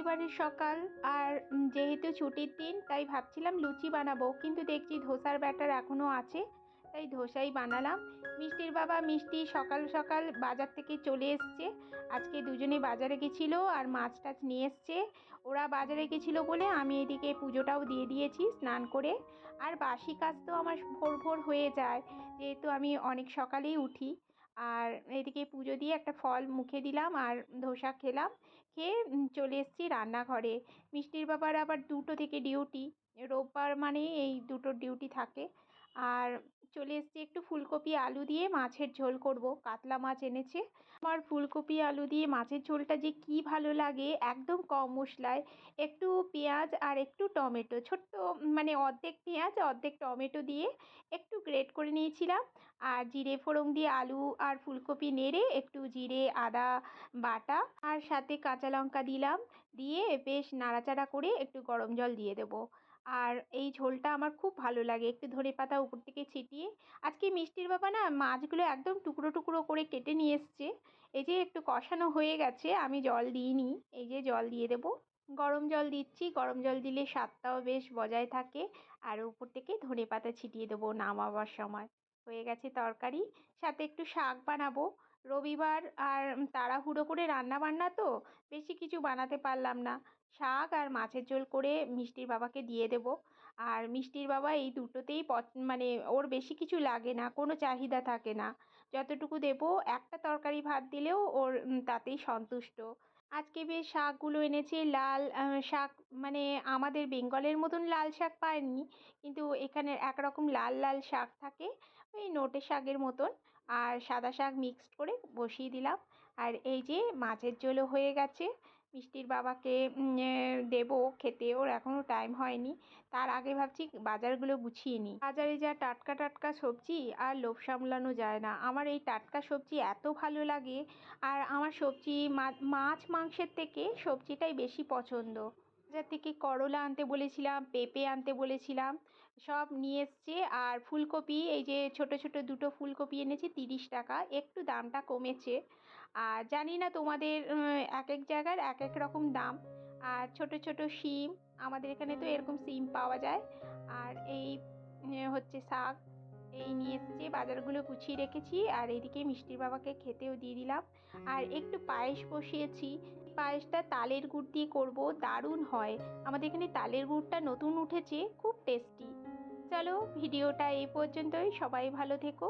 রবিবারের সকাল আর যেহেতু ছুটির দিন তাই ভাবছিলাম লুচি বানাবো, কিন্তু দেখছি ধোসার ব্যাটার এখনও আছে, তাই ধোসাই বানালাম। মিষ্টির বাবা মিষ্টি সকাল সকাল বাজার থেকে চলে এসছে। আজকে দুজনে বাজারে গেছিলো আর মাছ টাছ নিয়ে এসছে। ওরা বাজারে গেছিলো বলে আমি এদিকে পুজোটাও দিয়ে দিয়েছি স্নান করে। আর বাসি কাজ তো আমার ভোর ভোর হয়ে যায়, যেহেতু আমি অনেক সকালেই উঠি। আর এদিকে পুজো দিয়ে একটা ফল মুখে দিলাম আর ধোসা খেলাম। খেয়ে চলে এসেছি রান্নাঘরে। মিষ্টির বাবার আবার 2টো থেকে ডিউটি, রোববার মানে এই 2টোর ডিউটি থাকে। আর চলে এসেছি একটু ফুলকপি আলু দিয়ে মাছের ঝোল করব, কাতলা মাছ এনেছে। আমার ফুলকপি আলু দিয়ে মাছের ঝোলটা যে কি ভালো লাগে, একদম কম মশলায়, একটু পেঁয়াজ আর একটু টমেটো, ছোট্ট মানে অর্ধেক পেঁয়াজ অর্ধেক টমেটো দিয়ে একটু গ্রেট করে নিয়েছিলাম। আর জিরে ফোড়ন দিয়ে আলু আর ফুলকপি নেড়ে একটু জিরে আদা বাটা আর সাথে কাঁচা লঙ্কা দিলাম, দিয়ে বেশ নাড়াচাড়া করে একটু গরম জল দিয়ে দেবো। আর এই ঝোলটা আমার খুব ভালো লাগে, একটু ধনেপাতা উপর থেকে ছিটিয়ে। আজকে মিষ্টির বাবা না মাছগুলো একদম টুকরো টুকরো করে কেটে নিয়ে এসছে। এই যে একটু কষানো হয়ে গেছে, আমি জল দিইনি, এই যে জল দিয়ে দেবো। গরম জল দিচ্ছি, গরম জল দিলে স্বাদটাও বেশ বজায় থাকে। আর উপর থেকে ধনেপাতা ছিটিয়ে দেবো নামাবার সময়। হয়ে গেছে তরকারি। সাথে একটু শাক বানাবো। রবিবার আর তাড়াহুড়ো করে রান্না বান্না তো, বেশি কিছু বানাতে পারলাম না। শাক আর মাছের ঝোল করে মিষ্টির বাবাকে দিয়ে দেবো। আর মিষ্টির বাবা এই দুটোতেই মানে ওর বেশি কিছু লাগে না, কোনো চাহিদা থাকে না। যতটুকু দেবো, একটা তরকারি ভাত দিলেও ওর তাতেই সন্তুষ্ট। আজকে বেশ শাকগুলো এনেছে, লাল শাক, মানে আমাদের বেঙ্গলের মতন লাল শাক পায়নি, কিন্তু এখানে একরকম লাল লাল শাক থাকে, ওই নোটে শাকের মতন। আর সাদা শাক মিক্সড করে বসিয়ে দিলাম। আর এই যে মাছের ঝোলও হয়ে গেছে। মিষ্টির বাবাকে দেবো খেতে, ওর এখনও টাইম হয়নি। তার আগে ভাবছি বাজারগুলো গুছিয়ে নিই। বাজারে যা টাটকা টাটকা সবজি, আর লোভ সামলানো যায় না। আমার এই টাটকা সবজি এত ভালো লাগে। আর আমার সবজি মাছ মাংসের থেকে সবজিটাই বেশি পছন্দ। বাজার থেকে করলা আনতে বলেছিলাম, পেঁপে আনতে বলেছিলাম, সব নিয়ে এসছে। আর ফুলকপি, এই যে ছোট ছোট 2টো ফুলকপি এনেছি 30 টাকা, একটু দামটা কমেছে। আর জানি না তোমাদের এক এক জায়গার এক এক রকম দাম। আর ছোট ছোট শিম, আমাদের এখানে তো এরকম শিম পাওয়া যায়। আর এই হচ্ছে শাক, এই নিয়ে এসছে। বাজারগুলো গুছিয়ে রেখেছি আর এইদিকে মিষ্টির বাবাকে খেতেও দিয়ে দিলাম। আর একটু পায়েস বসিয়েছি। পায়েসটা তালের গুড় দিয়ে করব, দারুণ হয়। আমাদের এখানে তালের গুড়টা নতুন উঠেছে, খুব টেস্টি। চলো ভিডিওটা এই পর্যন্তই, সবাই ভালো থেকো।